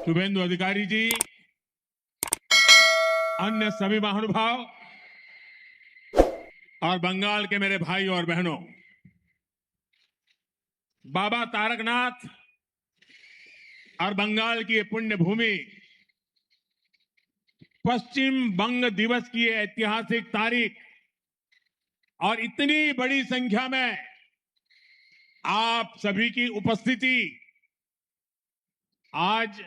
शुभेंदु अधिकारी जी, अन्य सभी महानुभाव और बंगाल के मेरे भाई और बहनों, बाबा तारकनाथ और बंगाल की ये पुण्य भूमि पश्चिम बंग दिवस की ये ऐतिहासिक तारीख और इतनी बड़ी संख्या में आप सभी की उपस्थिति आज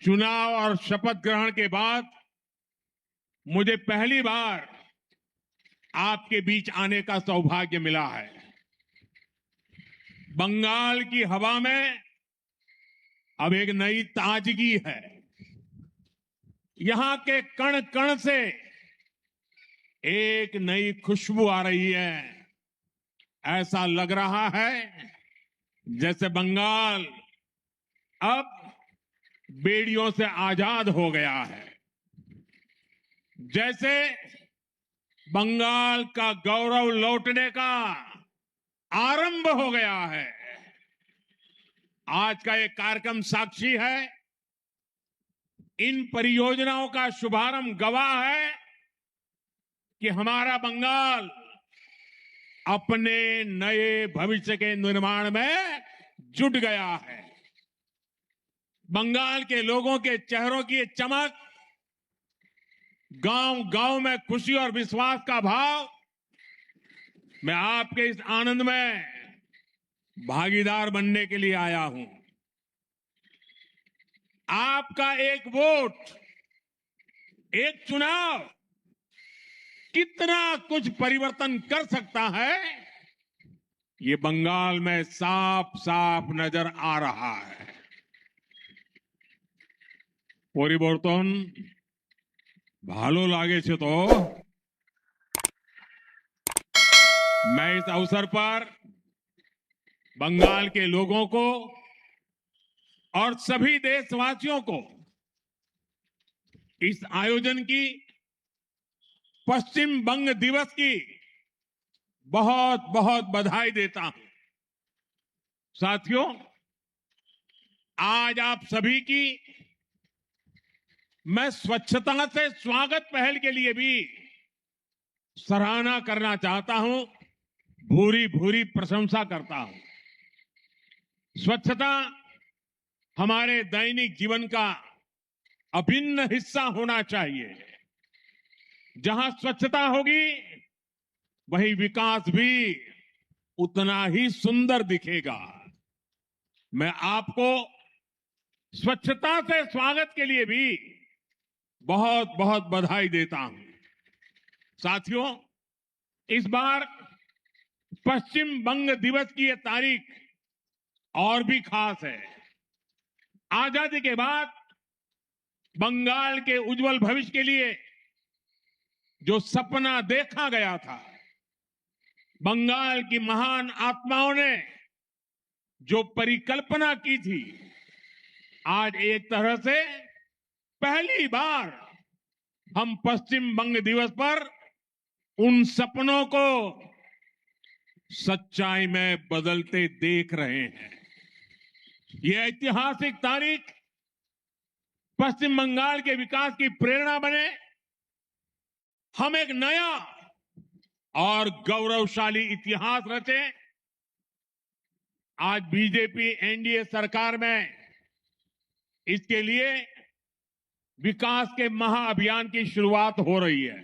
चुनाव और शपथ ग्रहण के बाद मुझे पहली बार आपके बीच आने का सौभाग्य मिला है। बंगाल की हवा में अब एक नई ताजगी है। यहां के कण कण से एक नई खुशबू आ रही है। ऐसा लग रहा है जैसे बंगाल अब बेड़ियों से आजाद हो गया है, जैसे बंगाल का गौरव लौटने का आरंभ हो गया है। आज का ये कार्यक्रम साक्षी है। इन परियोजनाओं का शुभारंभ गवाह है कि हमारा बंगाल अपने नए भविष्य के निर्माण में जुट गया है। बंगाल के लोगों के चेहरों की ये चमक, गांव गांव में खुशी और विश्वास का भाव, मैं आपके इस आनंद में भागीदार बनने के लिए आया हूं। आपका एक वोट, एक चुनाव कितना कुछ परिवर्तन कर सकता है, ये बंगाल में साफ साफ नजर आ रहा है। परिवर्तन भालो लागे छे तो मैं इस अवसर पर बंगाल के लोगों को और सभी देशवासियों को इस आयोजन की, पश्चिम बंग दिवस की बहुत बहुत बधाई देता हूं। साथियों, आज आप सभी की मैं स्वच्छता से स्वागत पहल के लिए भी सराहना करना चाहता हूं, भूरी भूरी प्रशंसा करता हूं। स्वच्छता हमारे दैनिक जीवन का अभिन्न हिस्सा होना चाहिए। जहां स्वच्छता होगी वहीं विकास भी उतना ही सुंदर दिखेगा। मैं आपको स्वच्छता से स्वागत के लिए भी बहुत बहुत बधाई देता हूं। साथियों, इस बार पश्चिम बंग दिवस की यह तारीख और भी खास है। आजादी के बाद बंगाल के उज्जवल भविष्य के लिए जो सपना देखा गया था, बंगाल की महान आत्माओं ने जो परिकल्पना की थी, आज एक तरह से पहली बार हम पश्चिम बंग दिवस पर उन सपनों को सच्चाई में बदलते देख रहे हैं। यह ऐतिहासिक तारीख पश्चिम बंगाल के विकास की प्रेरणा बने, हम एक नया और गौरवशाली इतिहास रचें। आज बीजेपी एनडीए सरकार में इसके लिए विकास के महाअभियान की शुरुआत हो रही है।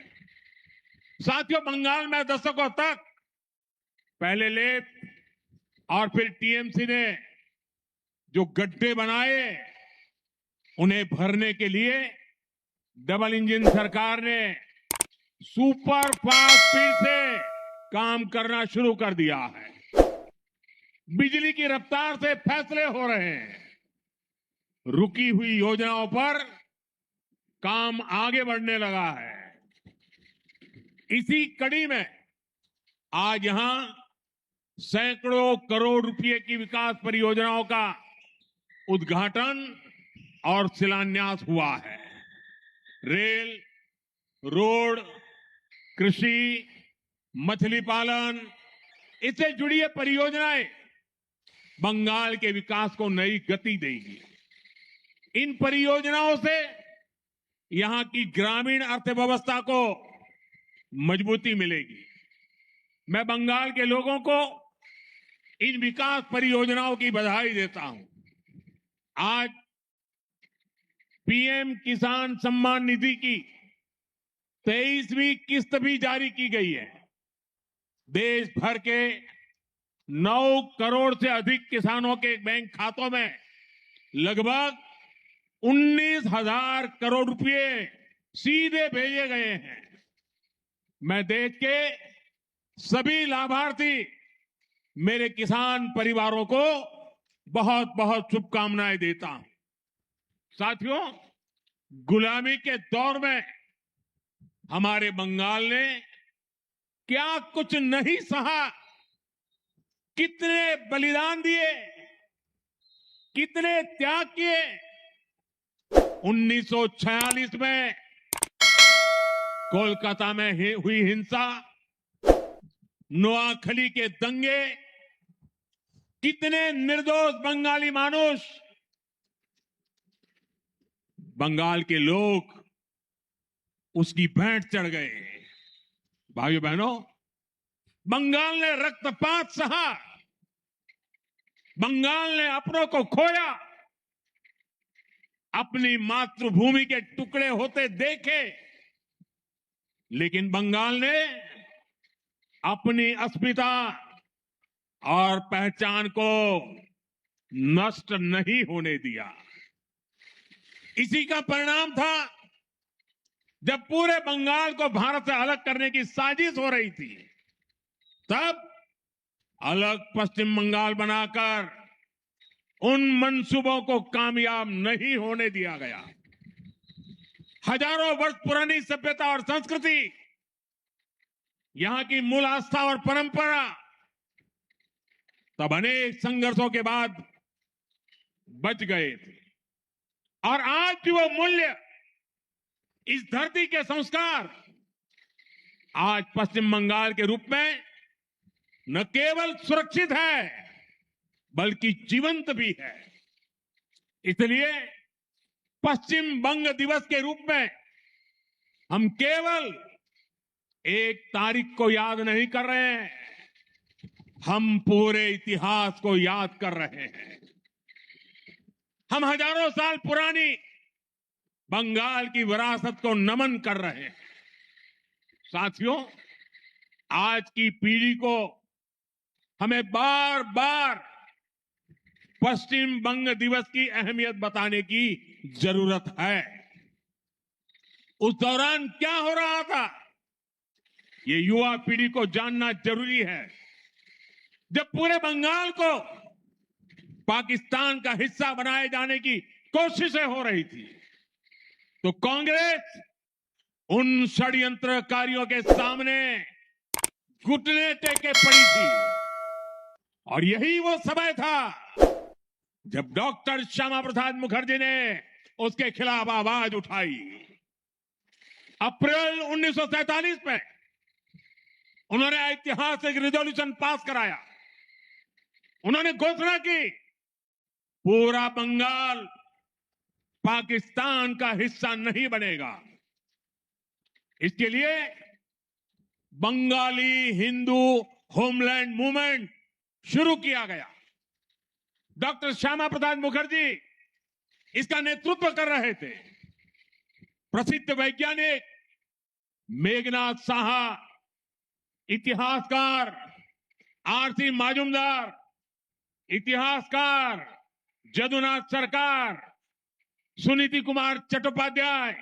साथियों, बंगाल में दशकों तक पहले लेफ्ट और फिर टीएमसी ने जो गड्ढे बनाए, उन्हें भरने के लिए डबल इंजन सरकार ने सुपर फास्ट स्पीड से काम करना शुरू कर दिया है। बिजली की रफ्तार से फैसले हो रहे हैं। रुकी हुई योजनाओं पर काम आगे बढ़ने लगा है। इसी कड़ी में आज यहां सैकड़ों करोड़ रुपए की विकास परियोजनाओं का उद्घाटन और शिलान्यास हुआ है। रेल, रोड, कृषि, मछली पालन, इससे जुड़ी ये परियोजनाएं बंगाल के विकास को नई गति देगी। इन परियोजनाओं से यहां की ग्रामीण अर्थव्यवस्था को मजबूती मिलेगी। मैं बंगाल के लोगों को इन विकास परियोजनाओं की बधाई देता हूं। आज पीएम किसान सम्मान निधि की 23वीं किस्त भी जारी की गई है। देश भर के 9 करोड़ से अधिक किसानों के बैंक खातों में लगभग 19,000 करोड़ रुपए सीधे भेजे गए हैं। मैं देश के सभी लाभार्थी मेरे किसान परिवारों को बहुत बहुत शुभकामनाएं देता हूं। साथियों, गुलामी के दौर में हमारे बंगाल ने क्या कुछ नहीं सहा, कितने बलिदान दिए, कितने त्याग किए। 1946 में कोलकाता में हुई हिंसा, नोआखली के दंगे, कितने निर्दोष बंगाली मानुष, बंगाल के लोग उसकी भेंट चढ़ गए। भाइयों बहनों, बंगाल ने रक्तपात सहा, बंगाल ने अपनों को खोया, अपनी मातृभूमि के टुकड़े होते देखे, लेकिन बंगाल ने अपनी अस्मिता और पहचान को नष्ट नहीं होने दिया। इसी का परिणाम था जब पूरे बंगाल को भारत से अलग करने की साजिश हो रही थी, तब अलग पश्चिम बंगाल बनाकर उन मंसूबों को कामयाब नहीं होने दिया गया। हजारों वर्ष पुरानी सभ्यता और संस्कृति, यहां की मूल आस्था और परंपरा तब अनेक संघर्षों के बाद बच गए थे, और आज भी वो मूल्य, इस धरती के संस्कार आज पश्चिम बंगाल के रूप में न केवल सुरक्षित है बल्कि जीवंत भी है। इसलिए पश्चिम बंग दिवस के रूप में हम केवल एक तारीख को याद नहीं कर रहे हैं, हम पूरे इतिहास को याद कर रहे हैं। हम हजारों साल पुरानी बंगाल की विरासत को नमन कर रहे हैं। साथियों, आज की पीढ़ी को हमें बार बार पश्चिम बंग दिवस की अहमियत बताने की जरूरत है। उस दौरान क्या हो रहा था, ये युवा पीढ़ी को जानना जरूरी है। जब पूरे बंगाल को पाकिस्तान का हिस्सा बनाए जाने की कोशिशें हो रही थी, तो कांग्रेस उन षड्यंत्रकारियों के सामने घुटने टेके पड़ी थी। और यही वो समय था जब डॉक्टर श्यामा प्रसाद मुखर्जी ने उसके खिलाफ आवाज उठाई। अप्रैल 1947 में उन्होंने ऐतिहासिक रिजोल्यूशन पास कराया। उन्होंने घोषणा की, पूरा बंगाल पाकिस्तान का हिस्सा नहीं बनेगा। इसके लिए बंगाली हिंदू होमलैंड मूवमेंट शुरू किया गया। डॉक्टर श्यामा प्रसाद मुखर्जी इसका नेतृत्व कर रहे थे। प्रसिद्ध वैज्ञानिक मेघनाथ साहा, इतिहासकार आरसी माजुमदार, इतिहासकार जदुनाथ सरकार, सुनीति कुमार चट्टोपाध्याय,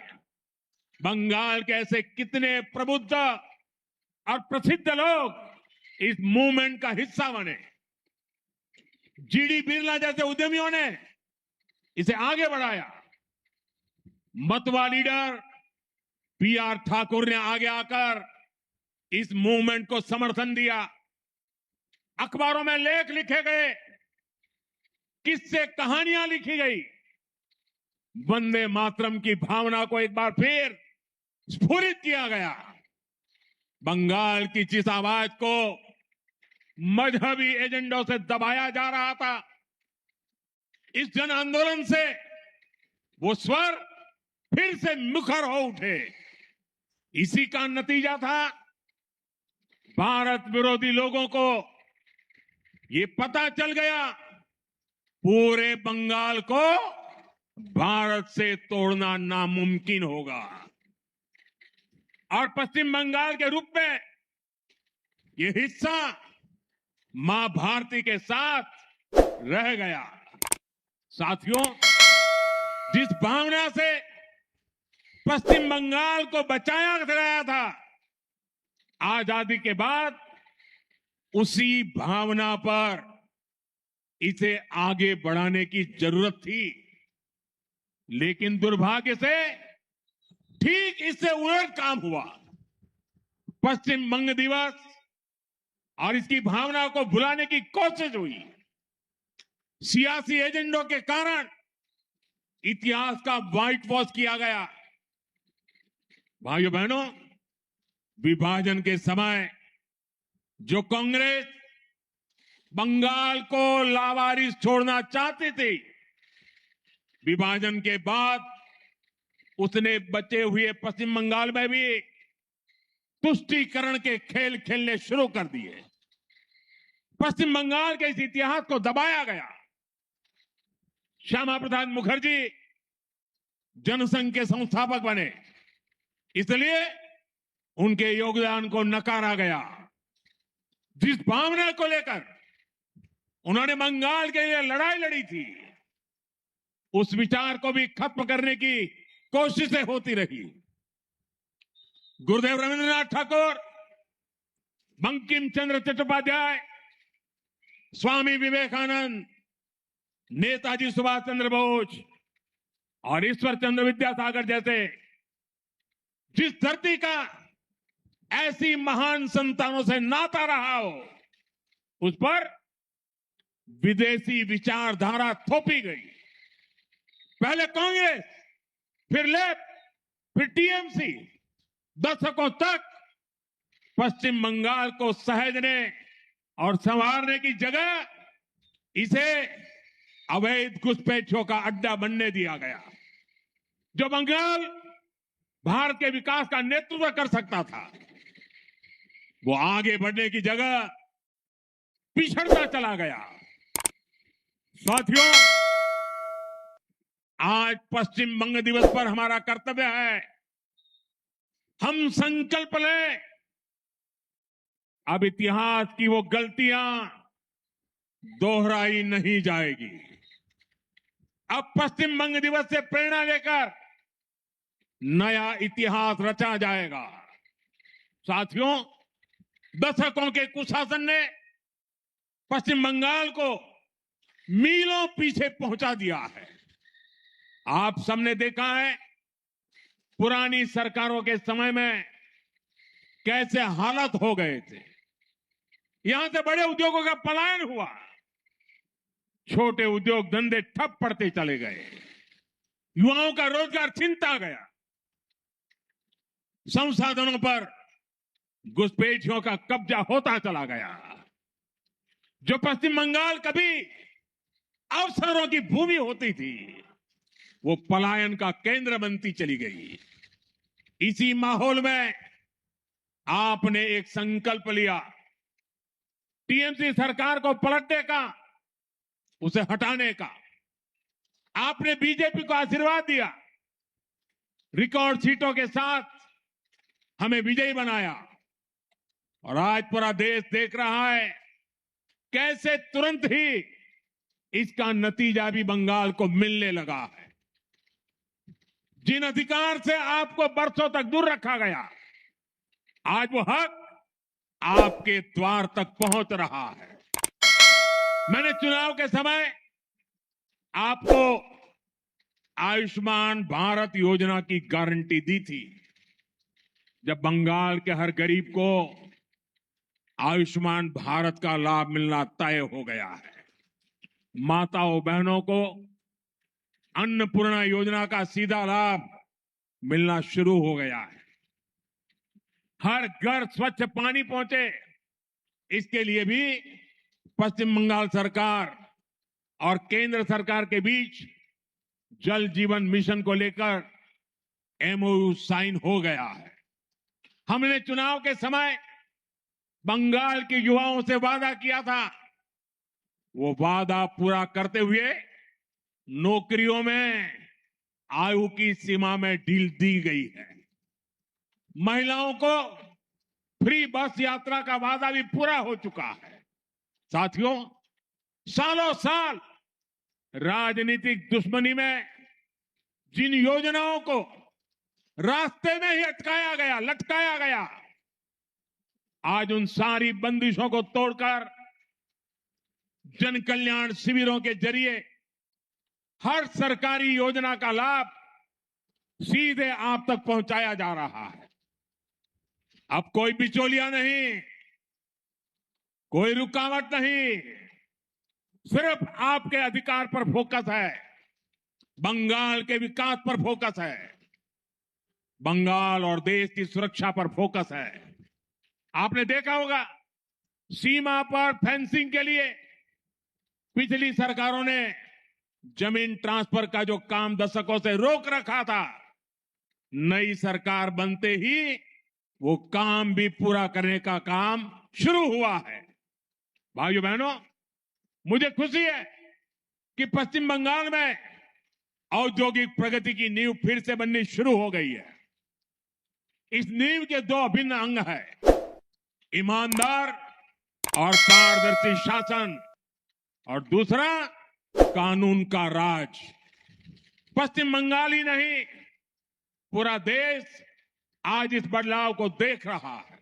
बंगाल के ऐसे कितने प्रबुद्ध और प्रसिद्ध लोग इस मूवमेंट का हिस्सा बने। जीडी बिरला जैसे उद्यमियों ने इसे आगे बढ़ाया। मतवा लीडर पीआर ठाकुर ने आगे आकर इस मूवमेंट को समर्थन दिया। अखबारों में लेख लिखे गए, किस्से कहानियां लिखी गई। वंदे मातरम की भावना को एक बार फिर स्फुरित किया गया। बंगाल की जिस आवाज को मजहबी एजेंडों से दबाया जा रहा था, इस जन आंदोलन से वो स्वर फिर से मुखर हो उठे। इसी का नतीजा था भारत विरोधी लोगों को ये पता चल गया पूरे बंगाल को भारत से तोड़ना नामुमकिन होगा और पश्चिम बंगाल के रूप में ये हिस्सा मां भारती के साथ रह गया। साथियों, जिस भावना से पश्चिम बंगाल को बचाया गया था आजादी के बाद, उसी भावना पर इसे आगे बढ़ाने की जरूरत थी। लेकिन दुर्भाग्य से ठीक इससे उलट काम हुआ। पश्चिम बंग दिवस और इसकी भावना को भुलाने की कोशिश हुई। सियासी एजेंडों के कारण इतिहास का व्हाइट वॉश किया गया। भाइयों बहनों, विभाजन के समय जो कांग्रेस बंगाल को लावारिस छोड़ना चाहती थी, विभाजन के बाद उसने बचे हुए पश्चिम बंगाल में भी तुष्टीकरण के खेल खेलने शुरू कर दिए। पश्चिम बंगाल के इस इतिहास को दबाया गया। श्यामा प्रसाद मुखर्जी जनसंघ के संस्थापक बने, इसलिए उनके योगदान को नकारा गया। जिस भावना को लेकर उन्होंने बंगाल के लिए लड़ाई लड़ी थी, उस विचार को भी खत्म करने की कोशिशें होती रही। गुरुदेव रविंद्रनाथ ठाकुर, बंकिम चंद्र चट्टोपाध्याय, स्वामी विवेकानंद, नेताजी सुभाष चंद्र बोस और ईश्वर चंद्र विद्यासागर जैसे जिस धरती का ऐसी महान संतानों से नाता रहा हो, उस पर विदेशी विचारधारा थोपी गई। पहले कांग्रेस, फिर लेफ्ट, फिर टीएमसी, दशकों तक पश्चिम बंगाल को सहेजने और संवारने की जगह इसे अवैध घुसपैठियों का अड्डा बनने दिया गया। जो बंगाल भारत के विकास का नेतृत्व कर सकता था, वो आगे बढ़ने की जगह पिछड़ता चला गया। साथियों, आज पश्चिम बंग दिवस पर हमारा कर्तव्य है, हम संकल्प लें, अब इतिहास की वो गलतियां दोहराई नहीं जाएगी। अब पश्चिम बंग दिवस से प्रेरणा लेकर नया इतिहास रचा जाएगा। साथियों, दशकों के कुशासन ने पश्चिम बंगाल को मीलों पीछे पहुंचा दिया है। आप सबने देखा है पुरानी सरकारों के समय में कैसे हालत हो गए थे। यहां से बड़े उद्योगों का पलायन हुआ, छोटे उद्योग धंधे ठप पड़ते चले गए, युवाओं का रोजगार छिनता गया, संसाधनों पर घुसपैठियों का कब्जा होता चला गया। जो पश्चिम बंगाल कभी अवसरों की भूमि होती थी, वो पलायन का केंद्र बनती चली गई। इसी माहौल में आपने एक संकल्प लिया, टीएमसी सरकार को पलटने का, उसे हटाने का। आपने बीजेपी को आशीर्वाद दिया, रिकॉर्ड सीटों के साथ हमें विजयी बनाया और आज पूरा देश देख रहा है कैसे तुरंत ही इसका नतीजा भी बंगाल को मिलने लगा है। जिन अधिकार से आपको बरसों तक दूर रखा गया, आज वो हक आपके द्वार तक पहुंच रहा है। मैंने चुनाव के समय आपको आयुष्मान भारत योजना की गारंटी दी थी। जब बंगाल के हर गरीब को आयुष्मान भारत का लाभ मिलना तय हो गया है, माताओं बहनों को अन्नपूर्णा योजना का सीधा लाभ मिलना शुरू हो गया है, हर घर स्वच्छ पानी पहुंचे, इसके लिए भी पश्चिम बंगाल सरकार और केंद्र सरकार के बीच जल जीवन मिशन को लेकर एमओयू साइन हो गया है। हमने चुनाव के समय बंगाल के युवाओं से वादा किया था, वो वादा पूरा करते हुए नौकरियों में आयु की सीमा में ढील दी गई है। महिलाओं को फ्री बस यात्रा का वादा भी पूरा हो चुका है। साथियों, सालों साल राजनीतिक दुश्मनी में जिन योजनाओं को रास्ते में ही अटकाया गया, लटकाया गया, आज उन सारी बंदिशों को तोड़कर जन कल्याण शिविरों के जरिए हर सरकारी योजना का लाभ सीधे आप तक पहुंचाया जा रहा है। अब कोई बिचौलिया नहीं, कोई रुकावट नहीं, सिर्फ आपके अधिकार पर फोकस है, बंगाल के विकास पर फोकस है, बंगाल और देश की सुरक्षा पर फोकस है। आपने देखा होगा, सीमा पर फेंसिंग के लिए पिछली सरकारों ने जमीन ट्रांसफर का जो काम दशकों से रोक रखा था, नई सरकार बनते ही वो काम भी पूरा करने का काम शुरू हुआ है। भाइयों बहनों, मुझे खुशी है कि पश्चिम बंगाल में औद्योगिक प्रगति की नींव फिर से बननी शुरू हो गई है। इस नींव के दो अभिन्न अंग है, ईमानदार और पारदर्शी शासन, और दूसरा कानून का राज। पश्चिम बंगाल ही नहीं, पूरा देश आज इस बदलाव को देख रहा है।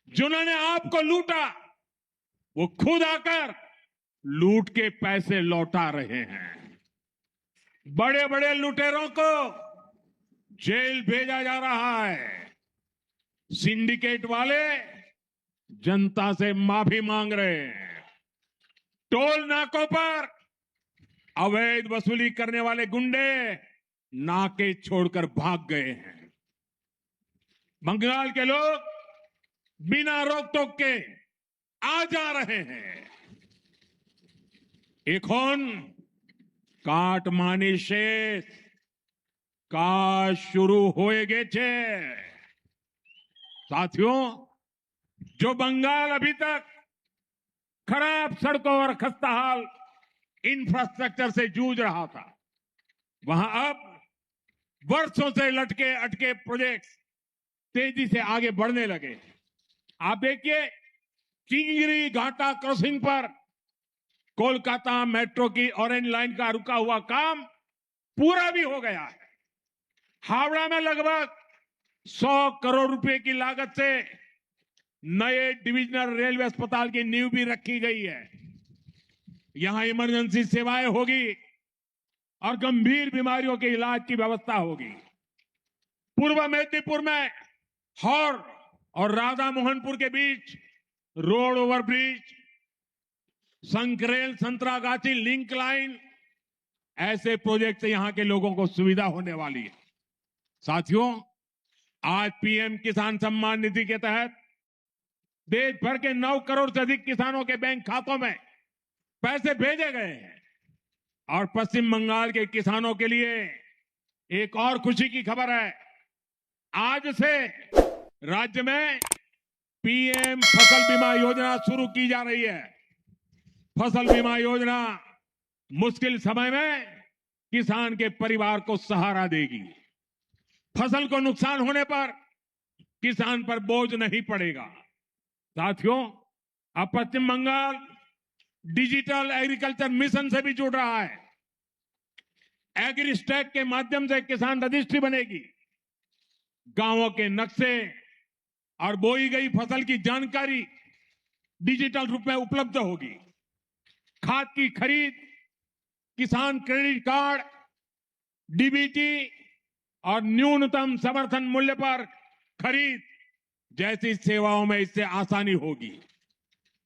जिन्होंने आपको लूटा, वो खुद आकर लूट के पैसे लौटा रहे हैं। बड़े बड़े लुटेरों को जेल भेजा जा रहा है। सिंडिकेट वाले जनता से माफी मांग रहे हैं। टोल नाकों पर अवैध वसूली करने वाले गुंडे नाके छोड़कर भाग गए हैं। बंगाल के लोग बिना रोक टोक के आ जा रहे हैं। এখন काटमानी शेष काज शुरू होए गेছে। साथियों, जो बंगाल अभी तक खराब सड़कों और खस्ताहाल इंफ्रास्ट्रक्चर से जूझ रहा था, वहां अब वर्षों से लटके अटके प्रोजेक्ट्स तेजी से आगे बढ़ने लगे। आप देखिए, चिंगरी घाटा क्रॉसिंग पर कोलकाता मेट्रो की ऑरेंज लाइन का रुका हुआ काम पूरा भी हो गया है। हावड़ा में लगभग 100 करोड़ रुपए की लागत से नए डिविजनल रेलवे अस्पताल की नींव भी रखी गई है। यहां इमरजेंसी सेवाएं होगी और गंभीर बीमारियों के इलाज की व्यवस्था होगी। पूर्व मेदिनीपुर में हौर और राधा मोहनपुर के बीच road overbridge, Sankrail Santragachi link line, ऐसे प्रोजेक्ट से यहां के लोगों को सुविधा होने वाली है। साथियों, आज पीएम किसान सम्मान निधि के तहत देश भर के 9 करोड़ से अधिक किसानों के बैंक खातों में पैसे भेजे गए हैं। और पश्चिम बंगाल के किसानों के लिए एक और खुशी की खबर है। आज से राज्य में पीएम फसल बीमा योजना शुरू की जा रही है। फसल बीमा योजना मुश्किल समय में किसान के परिवार को सहारा देगी। फसल को नुकसान होने पर किसान पर बोझ नहीं पड़ेगा। साथियों, अब पश्चिम बंगाल डिजिटल एग्रीकल्चर मिशन से भी जुड़ रहा है। एग्रीस्टैक के माध्यम से किसान रजिस्ट्री बनेगी। गांवों के नक्शे और बोई गई फसल की जानकारी डिजिटल रूप में उपलब्ध होगी। खाद की खरीद, किसान क्रेडिट कार्ड, डीबीटी और न्यूनतम समर्थन मूल्य पर खरीद जैसी सेवाओं में इससे आसानी होगी।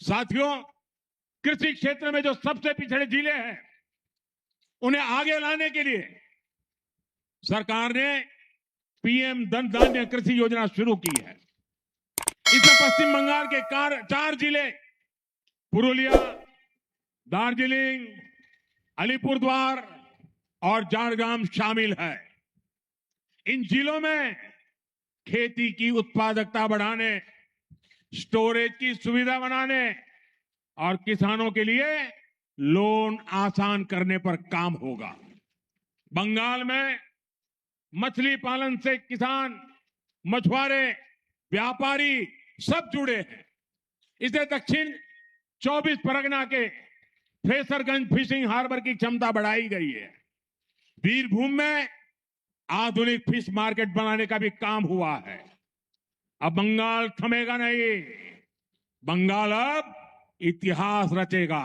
साथियों, कृषि क्षेत्र में जो सबसे पिछड़े जिले हैं, उन्हें आगे लाने के लिए सरकार ने पीएम धन धान्य कृषि योजना शुरू की है। इसमें पश्चिम बंगाल के 4 जिले पुरुलिया, दार्जिलिंग, अलीपुरद्वार और झारग्राम शामिल है। इन जिलों में खेती की उत्पादकता बढ़ाने, स्टोरेज की सुविधा बनाने और किसानों के लिए लोन आसान करने पर काम होगा। बंगाल में मछली पालन से किसान, मछुआरे, व्यापारी सब जुड़े हैं। इसे दक्षिण 24 परगना के फ्रेसरगंज फिशिंग हार्बर की क्षमता बढ़ाई गई है। वीरभूम में आधुनिक फिश मार्केट बनाने का भी काम हुआ है। अब बंगाल थमेगा नहीं, बंगाल अब इतिहास रचेगा।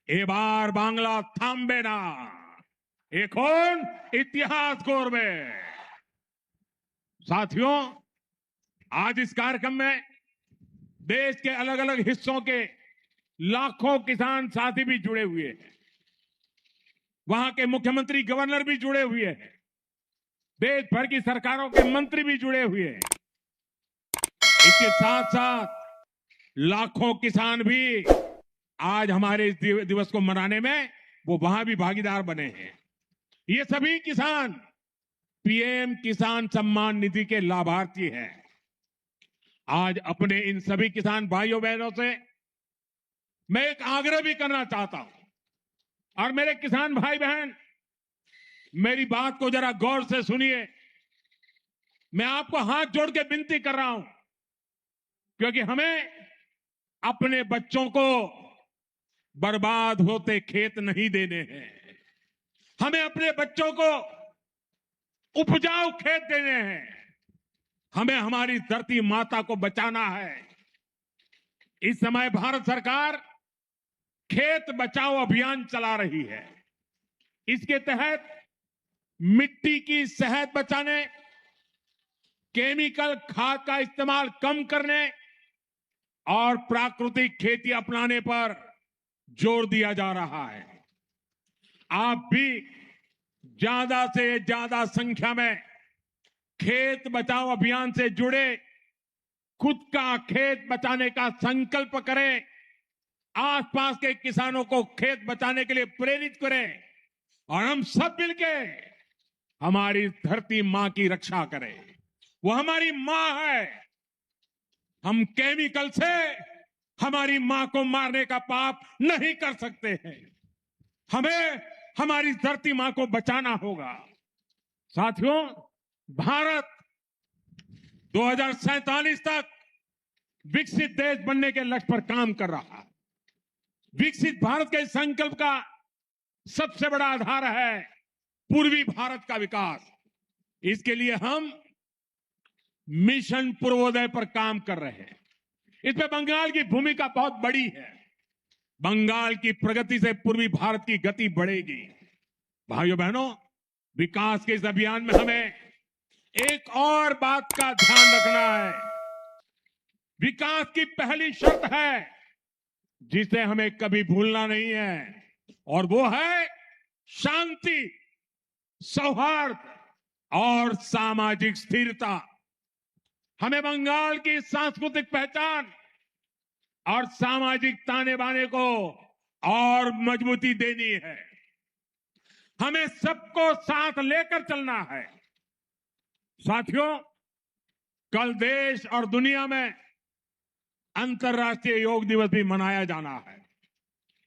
ए बार बांग्ला थाम्बे ना, এখন इतिहास गौरवे। साथियों, आज इस कार्यक्रम में देश के अलग अलग हिस्सों के लाखों किसान साथी भी जुड़े हुए हैं। वहां के मुख्यमंत्री, गवर्नर भी जुड़े हुए हैं। देश भर की सरकारों के मंत्री भी जुड़े हुए हैं। इसके साथ साथ लाखों किसान भी आज हमारे इस दिवस को मनाने में वो वहां भी भागीदार बने हैं। ये सभी किसान पीएम किसान सम्मान निधि के लाभार्थी हैं। आज अपने इन सभी किसान भाइयों बहनों से मैं एक आग्रह भी करना चाहता हूं। और मेरे किसान भाई बहन, मेरी बात को जरा गौर से सुनिए। मैं आपको हाथ जोड़ के विनती कर रहा हूं, क्योंकि हमें अपने बच्चों को बर्बाद होते खेत नहीं देने हैं। हमें अपने बच्चों को उपजाऊ खेत देने हैं। हमें हमारी धरती माता को बचाना है। इस समय भारत सरकार खेत बचाओ अभियान चला रही है। इसके तहत मिट्टी की सेहत बचाने, केमिकल खाद का इस्तेमाल कम करने और प्राकृतिक खेती अपनाने पर जोर दिया जा रहा है। आप भी ज्यादा से ज्यादा संख्या में खेत बचाओ अभियान से जुड़े, खुद का खेत बचाने का संकल्प करें। आसपास के किसानों को खेत बचाने के लिए प्रेरित करें और हम सब मिलके हमारी धरती मां की रक्षा करें। वो हमारी मां है। हम केमिकल से हमारी मां को मारने का पाप नहीं कर सकते हैं। हमें हमारी धरती मां को बचाना होगा। साथियों, भारत 2047 तक विकसित देश बनने के लक्ष्य पर काम कर रहा है। विकसित भारत के संकल्प का सबसे बड़ा आधार है पूर्वी भारत का विकास। इसके लिए हम मिशन पूर्वोदय पर काम कर रहे हैं। इसमें बंगाल की भूमिका बहुत बड़ी है। बंगाल की प्रगति से पूर्वी भारत की गति बढ़ेगी। भाइयों बहनों, विकास के इस अभियान में हमें एक और बात का ध्यान रखना है। विकास की पहली शर्त है जिसे हमें कभी भूलना नहीं है, और वो है शांति, सौहार्द और सामाजिक स्थिरता। हमें बंगाल की सांस्कृतिक पहचान और सामाजिक ताने बाने को और मजबूती देनी है। हमें सबको साथ लेकर चलना है। साथियों, कल देश और दुनिया में अंतर्राष्ट्रीय योग दिवस भी मनाया जाना है।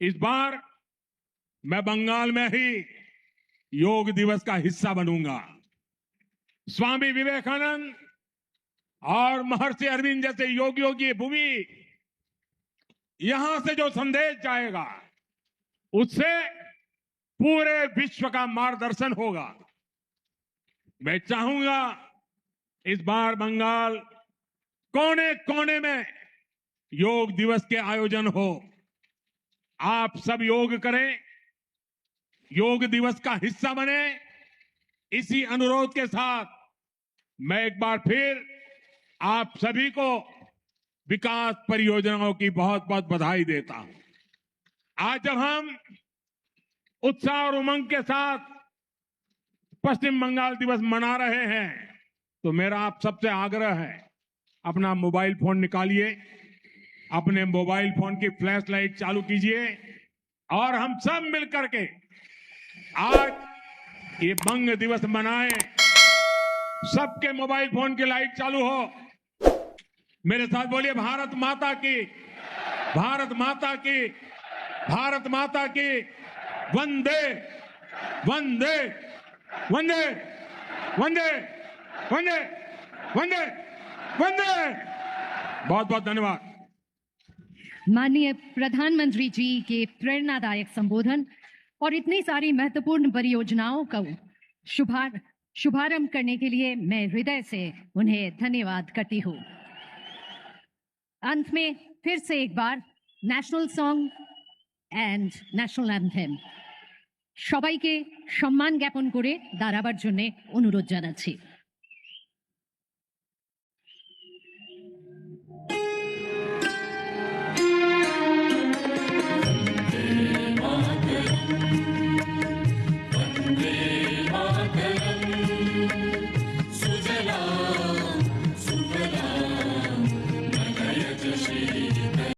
इस बार मैं बंगाल में ही योग दिवस का हिस्सा बनूंगा। स्वामी विवेकानंद और महर्षि अरविंद जैसे योगियों की भूमि, यहां से जो संदेश जाएगा उससे पूरे विश्व का मार्गदर्शन होगा। मैं चाहूंगा इस बार बंगाल कोने कोने में योग दिवस के आयोजन हो। आप सब योग करें, योग दिवस का हिस्सा बने। इसी अनुरोध के साथ मैं एक बार फिर आप सभी को विकास परियोजनाओं की बहुत बहुत बधाई देता हूं। आज जब हम उत्साह और उमंग के साथ पश्चिम बंगाल दिवस मना रहे हैं, तो मेरा आप सबसे आग्रह है, अपना मोबाइल फोन निकालिए, अपने मोबाइल फोन की फ्लैश लाइट चालू कीजिए और हम सब मिलकर के आज ये बंग दिवस मनाएं, सबके मोबाइल फोन की लाइट चालू हो। मेरे साथ बोलिए भारत माता की, भारत माता की, भारत माता की, वंदे वंदे वंदे वंदे वंदे वंदे वंदे। बहुत बहुत धन्यवाद। माननीय प्रधानमंत्री जी के प्रेरणादायक संबोधन और इतनी सारी महत्वपूर्ण परियोजनाओं का शुभारंभ करने के लिए मैं हृदय से उन्हें धन्यवाद करती हूँ। अंत में फिर से एक बार national song and national anthem সবাইকে সম্মান জ্ঞাপন করে দাঁড়াবার জন্য অনুরোধ জানাচ্ছি। वंदे